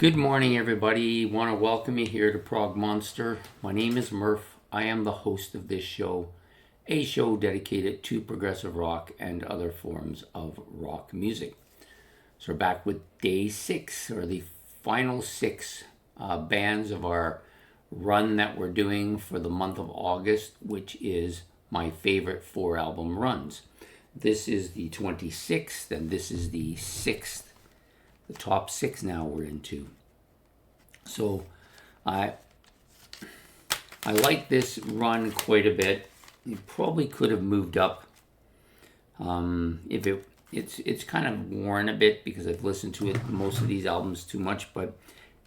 Good morning, everybody. Want to welcome you here to Prog Monster. My name is Murph. I am the host of this show, a show dedicated to progressive rock and other forms of rock music. So we're back with day 6, or the final 6 bands of our run that we're doing for the month of August, which is my favorite 4 album runs. This is the 26th, and this is the 6th. The top 6 now we're into. So I like this run quite a bit. It probably could have moved up. If it's kind of worn a bit because I've listened to it most of these albums too much, but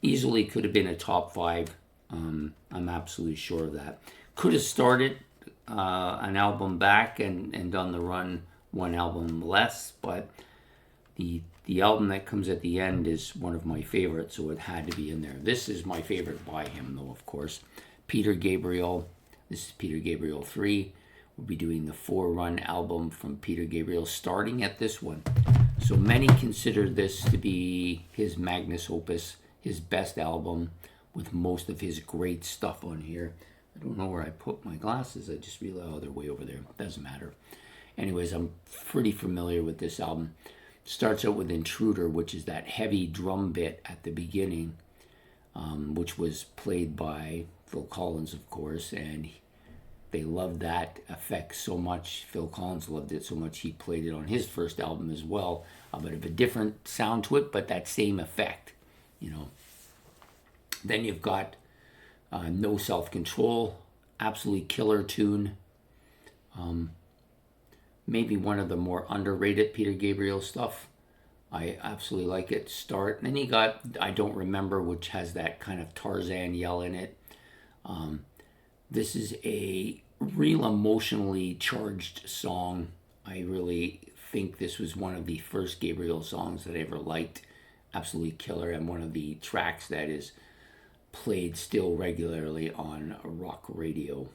easily could have been a top 5. I'm absolutely sure of that. Could have started an album back and done the run one album less, but the album that comes at the end is one of my favorites, so it had to be in there. This is my favorite by him, though, of course. Peter Gabriel. This is Peter Gabriel 3. We'll be doing the 4-run album from Peter Gabriel, starting at this one. So many consider this to be his magnus opus, his best album, with most of his great stuff on here. I don't know where I put my glasses. I just realized, they're way over there. Doesn't matter. Anyways, I'm pretty familiar with this album. Starts out with Intruder, which is that heavy drum bit at the beginning, which was played by Phil Collins, of course, and they loved that effect so much. Phil Collins loved it so much he played it on his first album as well. A bit of a different sound to it, but that same effect, you know. Then you've got No Self-Control, absolutely killer tune. Maybe one of the more underrated Peter Gabriel stuff. I absolutely like it. Start. And then you got I Don't Remember, which has that kind of Tarzan yell in it. This is a real emotionally charged song. I really think this was one of the first Gabriel songs that I ever liked. Absolutely killer, and one of the tracks that is played still regularly on rock radio,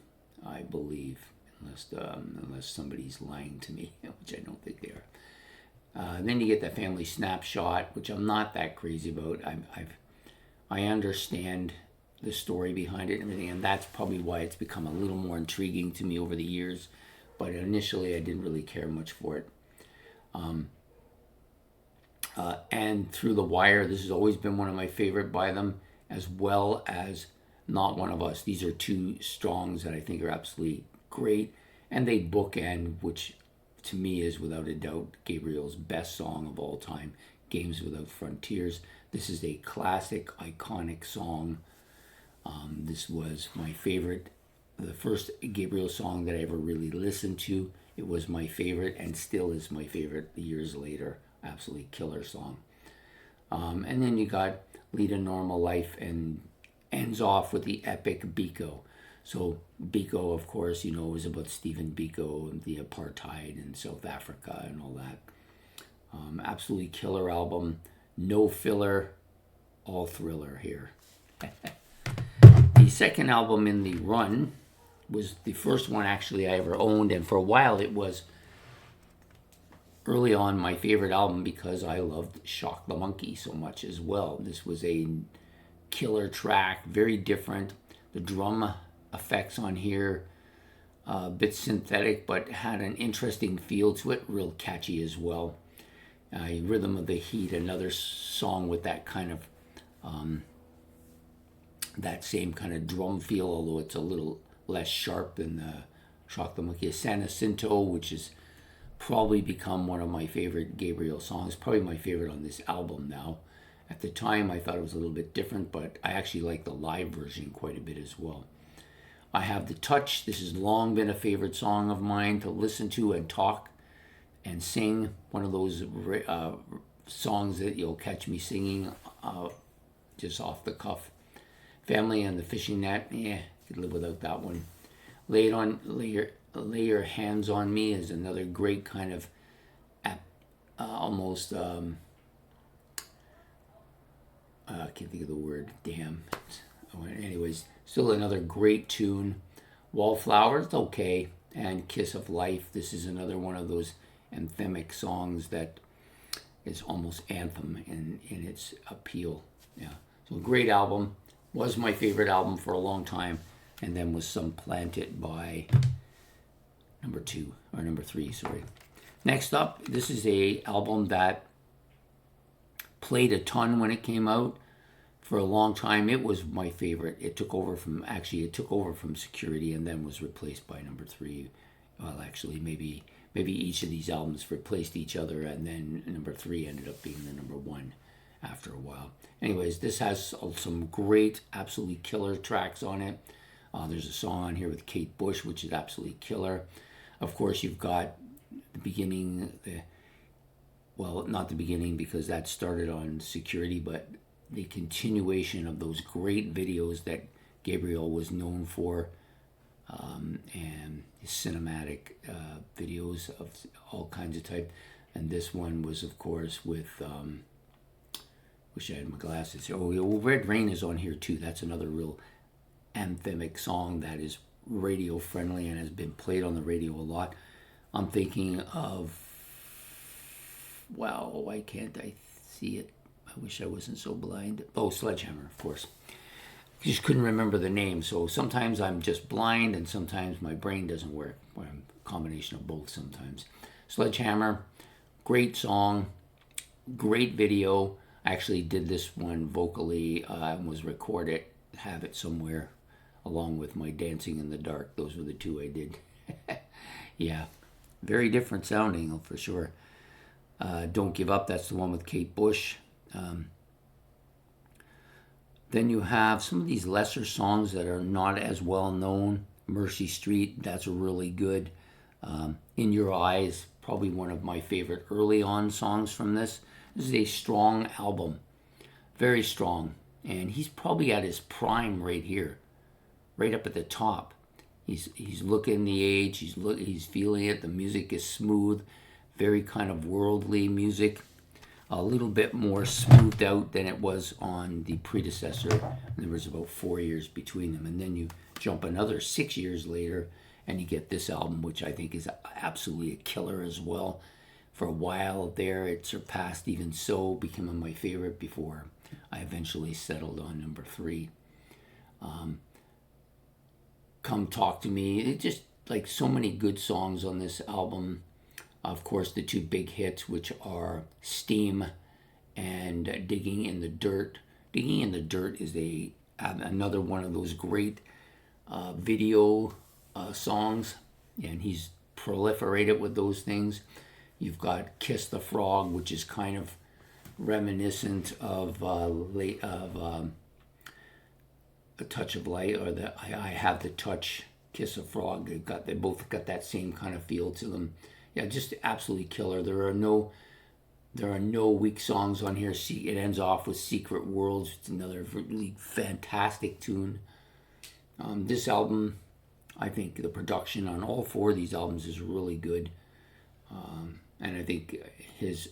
I believe. Unless somebody's lying to me, which I don't think they are. Then you get the Family Snapshot, which I'm not that crazy about. I understand the story behind it and everything, and that's probably why it's become a little more intriguing to me over the years. But initially, I didn't really care much for it. And Through the Wire, this has always been one of my favorite by them, as well as Not One of Us. These are 2 songs that I think are absolutely great, and they bookend, which to me is without a doubt Gabriel's best song of all time, Games Without Frontiers. This is a classic, iconic song. This was my favorite, the first Gabriel song that I ever really listened to. It was my favorite and still is my favorite years later. Absolutely killer song. And then you got Lead a Normal Life, and ends off with the epic Biko. So Biko, of course, you know, is about Stephen Biko and the apartheid in South Africa and all that. Absolutely killer album. No filler, all thriller here. The second album in the run was the first one actually I ever owned, and for a while it was early on my favorite album because I loved Shock the Monkey so much as well. This was a killer track, very different. The drum effects on here, a bit synthetic, but had an interesting feel to it, real catchy as well. Rhythm of the Heat, another song with that kind of that same kind of drum feel, although it's a little less sharp than Shock the Monkey. San Jacinto, which has probably become one of my favorite Gabriel songs, probably my favorite on this album now. At the time I thought it was a little bit different, but I actually like the live version quite a bit as well. I Have the Touch. This has long been a favorite song of mine to listen to and talk and sing. One of those songs that you'll catch me singing just off the cuff. Family and the Fishing Net. Could live without that one. Lay Your Hands on Me is another great kind of almost I can't think of the word. Damn. Anyways, still another great tune. Wallflowers, okay. And Kiss of Life. This is another one of those anthemic songs that is almost anthem in its appeal. Yeah. So great album. Was my favorite album for a long time, and then was supplanted by number 3, sorry. Next up, this is a album that played a ton when it came out. For a long time, it was my favorite. It took over from Security, and then was replaced by number 3. Well, actually, maybe each of these albums replaced each other, and then number 3 ended up being the number 1 after a while. Anyways, this has some great, absolutely killer tracks on it. There's a song on here with Kate Bush, which is absolutely killer. Of course, you've got the beginning, well, not the beginning because that started on Security, but the continuation of those great videos that Gabriel was known for, and his cinematic videos of all kinds of type. And this one was, of course, with, wish I had my glasses here. Oh, Red Rain is on here too. That's another real anthemic song that is radio friendly and has been played on the radio a lot. I'm thinking of, wow, why can't I see it? I wish I wasn't so blind. Oh, Sledgehammer, of course. I just couldn't remember the name. So sometimes I'm just blind and sometimes my brain doesn't work. Or I'm a combination of both sometimes. Sledgehammer, great song, great video. I actually did this one vocally and was recorded, have it somewhere along with my Dancing in the Dark. Those were the two I did. Yeah, very different sounding for sure. Don't Give Up, that's the one with Kate Bush. Then you have some of these lesser songs that are not as well known. Mercy Street, that's really good. In Your Eyes, probably one of my favorite early on songs from this. This is a strong album, very strong. And he's probably at his prime right here, right up at the top. He's looking the age, he's feeling it. The music is smooth, very kind of worldly music. A little bit more smoothed out than it was on the predecessor. There was about 4 years between them. And then you jump another 6 years later and you get this album, which I think is absolutely a killer as well. For a while there, it surpassed Even So, becoming my favorite before I eventually settled on number 3. Come Talk to Me. It just, like, so many good songs on this album. Of course, the two big hits, which are Steam and Digging in the Dirt. Digging in the Dirt is another one of those great video songs, and he's proliferated with those things. You've got Kiss the Frog, which is kind of reminiscent of A Touch of Light, or I Have the Touch, Kiss a Frog. They both got that same kind of feel to them. Yeah, just absolutely killer. There are no weak songs on here. It ends off with Secret Worlds. It's another really fantastic tune. This album, I think the production on all 4 of these albums is really good. And I think his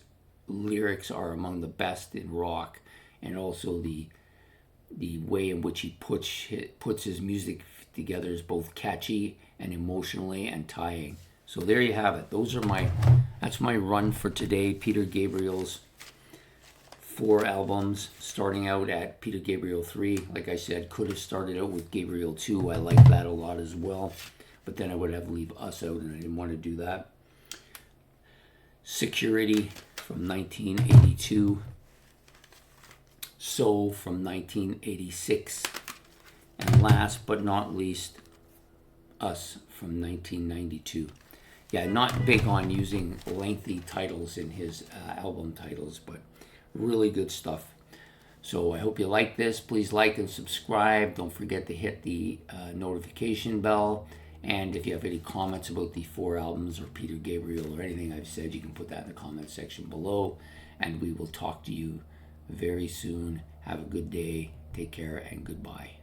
lyrics are among the best in rock, and also the way in which he puts his music together is both catchy and emotionally and tying. So there you have it. That's my run for today. Peter Gabriel's 4 albums, starting out at Peter Gabriel 3. Like I said, could have started out with Gabriel 2. I like that a lot as well. But then I would have to leave Us out, and I didn't want to do that. Security from 1982. Soul from 1986. And last but not least, Us from 1992. Yeah, not big on using lengthy titles in his album titles, but really good stuff. So I hope you like this. Please like and subscribe. Don't forget to hit the notification bell. And if you have any comments about the 4 albums or Peter Gabriel or anything I've said, you can put that in the comment section below. And we will talk to you very soon. Have a good day. Take care and goodbye.